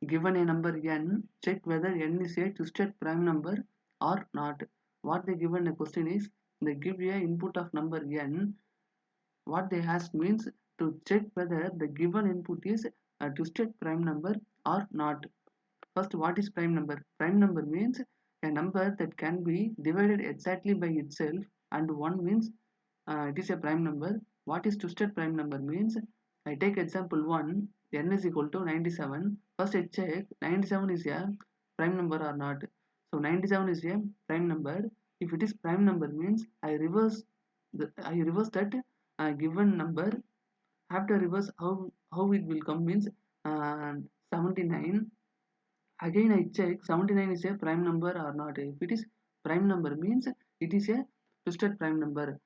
given a number n, check whether n is a twisted prime number or not. What they given a question is, they give a input of number n. What they ask means to check whether the given input is a twisted prime number or not. First, what is prime number? Prime number means a number that can be divided exactly by itself, and 1 means it is a prime number. What is twisted prime number means, I take example 1, n is equal to 97. First I check 97 is a prime number or not. So 97 is a prime number. If it is prime number means I reverse that given number. After reverse, how it will come means 79. Again I check 79 is a prime number or not. If it is prime number means it is a twisted prime number.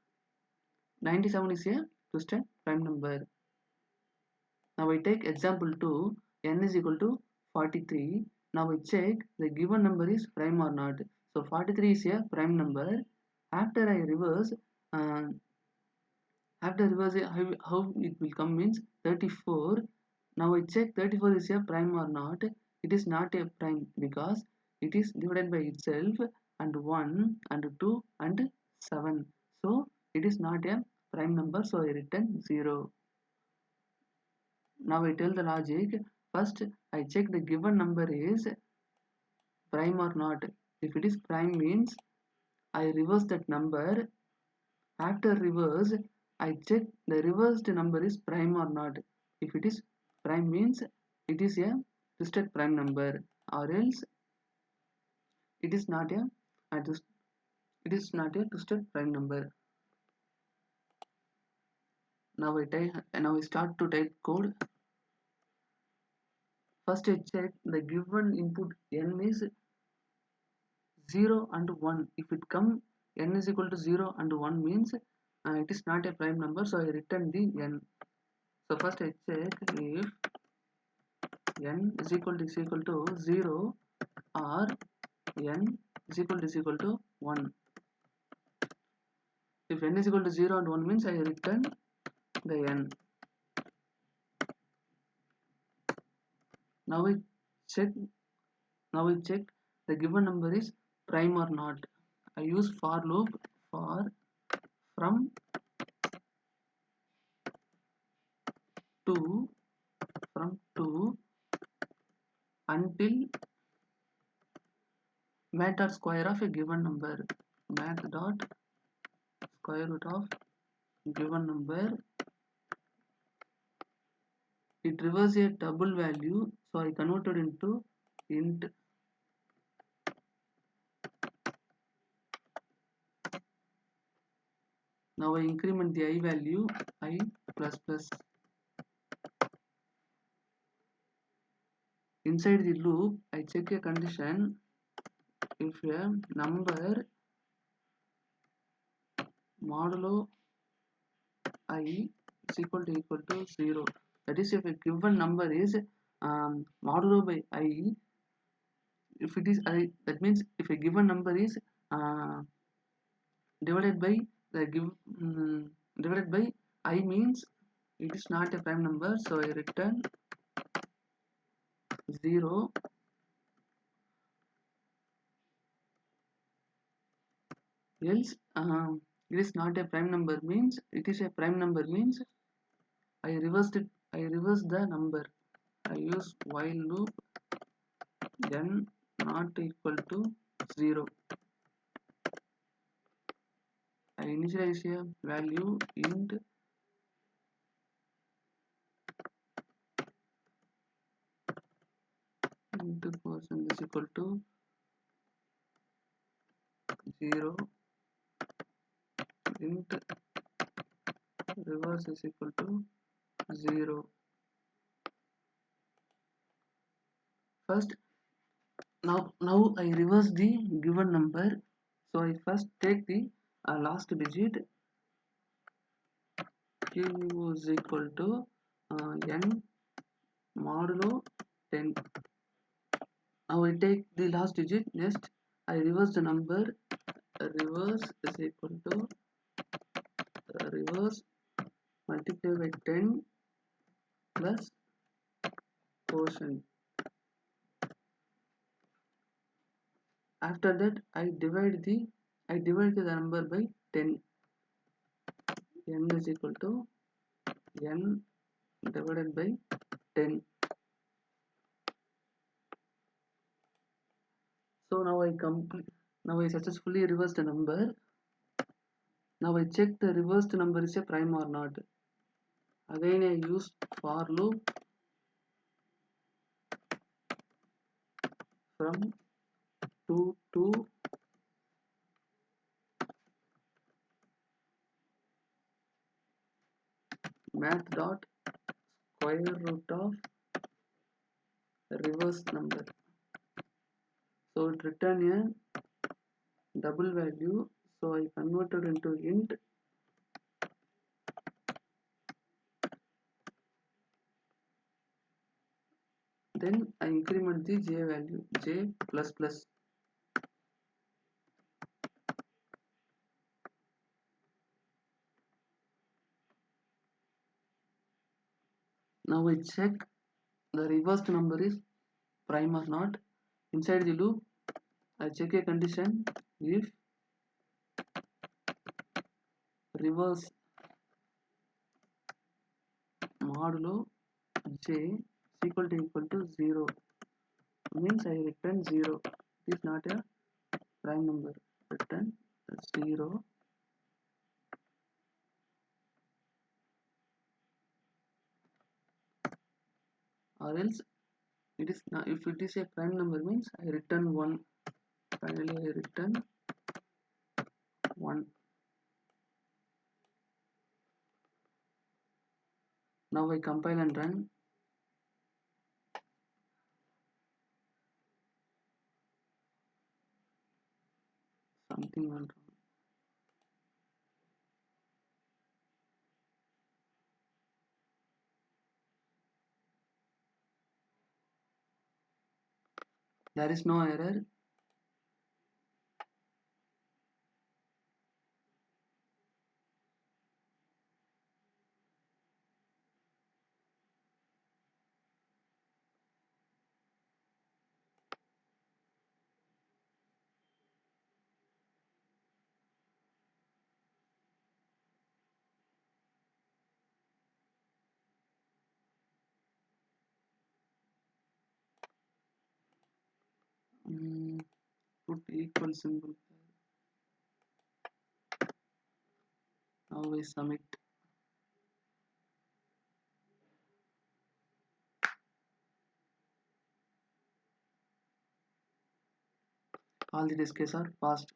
97 is a twisted prime number. Now I take example 2, n is equal to 43. Now I check the given number is prime or not. So 43 is a prime number. After I reverse, uh, how it will come means 34. Now I check 34 is a prime or not. It is not a prime because it is divided by itself, and 1 and 2 and 7. So it is not a prime number, so I return 0. Now I tell the logic. First I check the given number is prime or not. If it is prime means I reverse that number. After reverse, I check the reversed number is prime or not. If it is prime means it is a twisted prime number, or else it is not a twisted prime number. Now I start to type code. First I check the given input n is 0 and 1. If it come n is equal to 0 and 1 means it is not a prime number, so I return the n. So first I check if n is equal to 0 or n is equal to 1. If n is equal to 0 and 1 means I return the n. Now we check the given number is prime or not. I use for loop for from 2 until math dot square of a given number. Math dot square root of given number. It reverses a double value, so I converted into int. Now I increment the I value, I plus plus. Inside the loop, I check a condition. If a number modulo I is equal to 0, that is if a given number is modulo by I. If it is I, that means if a given number is divided by divided by I means it is not a prime number, so I return 0. Else it is not a prime number means it is a prime number means I reverse the number. I use while loop n not equal to 0. I initialize a value int percent is equal to 0, int reverse is equal to 0. First, now I reverse the given number. So I first take the last digit. Q is equal to n modulo 10. Now I take the last digit. Next, I reverse the number. Reverse is equal to reverse multiplied by 10 plus quotient. After that I divide the number by 10. N is equal to n divided by 10. So now I successfully reversed the number. Now I check the reversed number is a prime or not. Again I use for loop from 2 to math dot square root of reverse number. So it returned a double value. So I converted into int. Then I increment the j value, j plus plus. Now I check the reversed number is prime or not. Inside the loop, I check a condition if reverse modulo j is equal to 0, means I return 0. It is not a prime number. Return 0. Or else it is not, if it is a prime number means I return 1. Finally I return 1. Now I compile and run. Something went wrong. There is no error. Put equal symbol. Now we submit. All the test cases are passed.